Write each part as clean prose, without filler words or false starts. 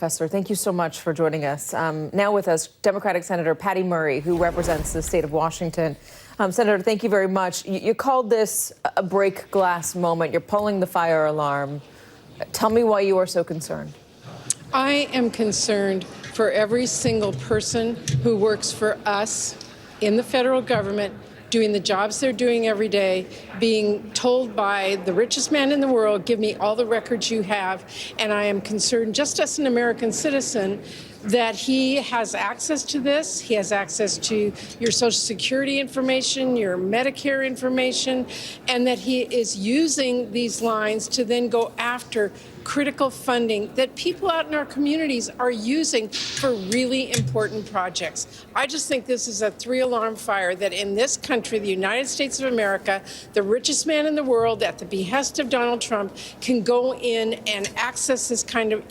Professor, thank you so much for joining us. Now with us, Democratic Senator Patty Murray, who represents the state of Washington. Senator, thank you very much. You called this a break glass moment. You're pulling the fire alarm. Tell me why you are so concerned. I am concerned for every single person who works for us in the federal government, doing the jobs they're doing every day, being told by the richest man in the world, give me all the records you have. And I am concerned, just as an American citizen, that he has access to this. He has access to your Social Security information, your Medicare information, and that he is using these lines to then go after critical funding that people out in our communities are using for really important projects. I just think this is a three-alarm fire that in this country, the United States of America, the richest man in the world, at the behest of Donald Trump, can go in and access this kind of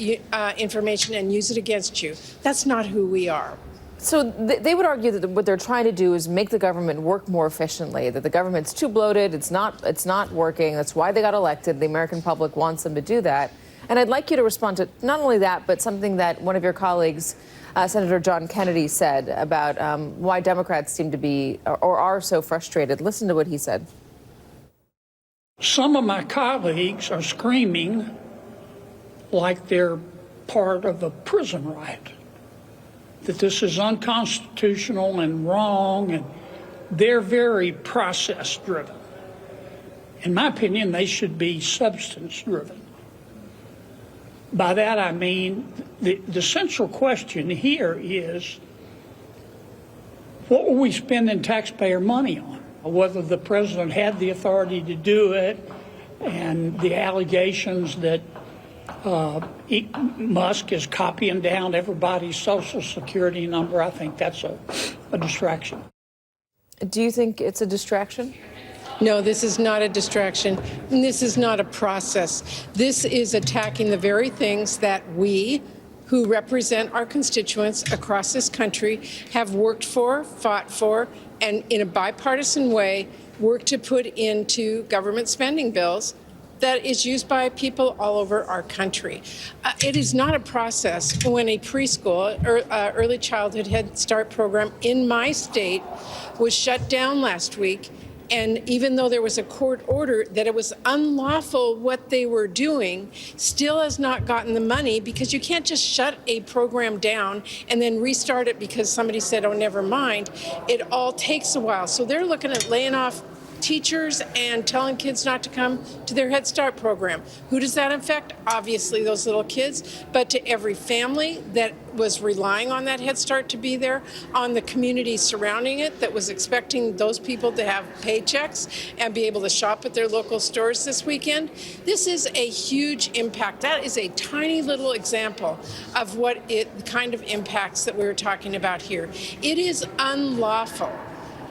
information and use it against you. That's not who we are. So they would argue that what they're trying to do is make the government work more efficiently, that the government's too bloated, it's not working. That's why they got elected. The American public wants them to do that. And I'd like you to respond to not only that, but something that one of your colleagues, Senator John Kennedy, said about why Democrats seem to be or are so frustrated. Listen to what he said. Some of my colleagues are screaming like they're part of a prison riot, that this is unconstitutional and wrong, and they're very process-driven. In my opinion, they should be substance-driven. By that I mean the central question here is, what were we spending taxpayer money on? Whether the president had the authority to do it, and the allegations that Musk is copying down everybody's Social Security number, I think that's a distraction. Do you think it's a distraction? No, this is not a distraction, and this is not a process. This is attacking the very things that we, who represent our constituents across this country, have worked for, fought for, and in a bipartisan way, worked to put into government spending bills that is used by people all over our country. It is not a process when a preschool or early childhood Head Start program in my state was shut down last week. And even though there was a court order that it was unlawful what they were doing, still has not gotten the money, because you can't just shut a program down and then restart it because somebody said, oh, never mind. It all takes a while. So they're looking at laying off teachers and telling kids not to come to their Head Start program. Who does that affect? Obviously those little kids, but to every family that was relying on that Head Start to be there, on the community surrounding it that was expecting those people to have paychecks and be able to shop at their local stores this weekend. This is a huge impact. That is a tiny little example of the kind of impacts that we were talking about here. It is unlawful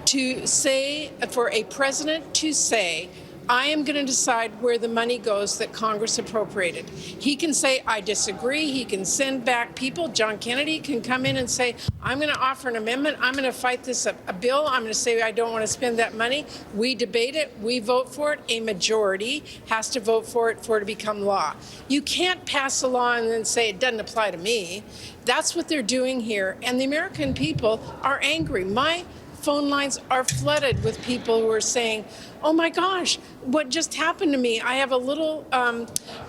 to say, for a president to say, I am going to decide where the money goes that Congress appropriated. He can say, I disagree. He can send back people. John Kennedy can come in and say, I'm going to offer an amendment. I'm going to fight this a bill. I'm going to say I don't want to spend that money. We debate it. We vote for it. A majority has to vote for it to become law. You can't pass a law and then say it doesn't apply to me. That's what they're doing here. And the American people are angry. My phone lines are flooded with people who are saying, oh my gosh, what just happened to me? I have a little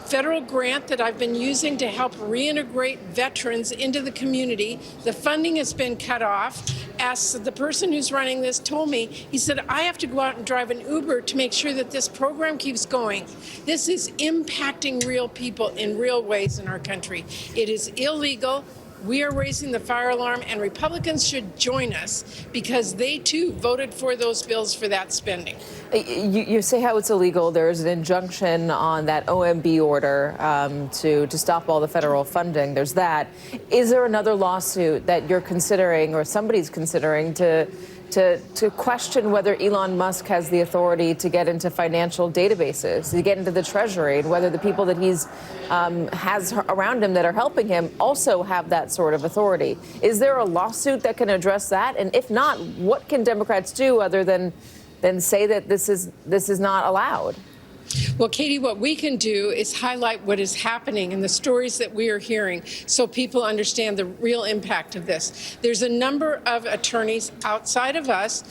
federal grant that I've been using to help reintegrate veterans into the community. The funding has been cut off. As the person who's running this told me, he said, I have to go out and drive an Uber to make sure that this program keeps going. This is impacting real people in real ways in our country. It is illegal. We are raising the fire alarm, and Republicans should join us because they, too, voted for those bills for that spending. You say how it's illegal. There's an injunction on that OMB order to stop all the federal funding. There's that. Is there another lawsuit that you're considering or somebody's considering to question whether Elon Musk has the authority to get into financial databases, to get into the Treasury, and whether the people that he's has around him that are helping him also have that sort of authority? Is there a lawsuit that can address that? And if not, what can Democrats do other than say that this is not allowed? Well, Katie, what we can do is highlight what is happening and the stories that we are hearing so people understand the real impact of this. There's a number of attorneys outside of us,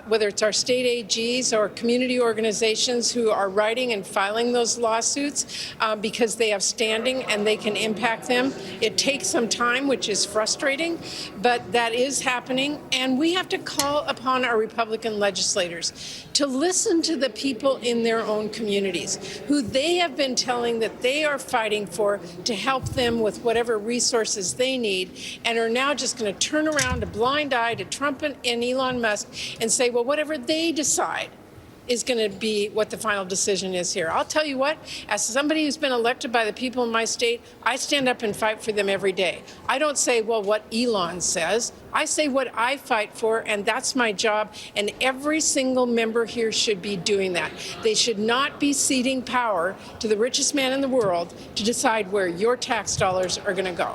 whether it's our state AGs or community organizations, who are writing and filing those lawsuits because they have standing and they can impact them. It takes some time, which is frustrating, but that is happening. And we have to call upon our Republican legislators to listen to the people in their own communities who they have been telling that they are fighting for to help them with whatever resources they need, and are now just going to turn around a blind eye to Trump and Elon Musk and say, well, whatever they decide is going to be what the final decision is here. I'll tell you what, as somebody who's been elected by the people in my state, I stand up and fight for them every day. I don't say, well, what Elon says. I say what I fight for, and that's my job, and every single member here should be doing that. They should not be ceding power to the richest man in the world to decide where your tax dollars are going to go.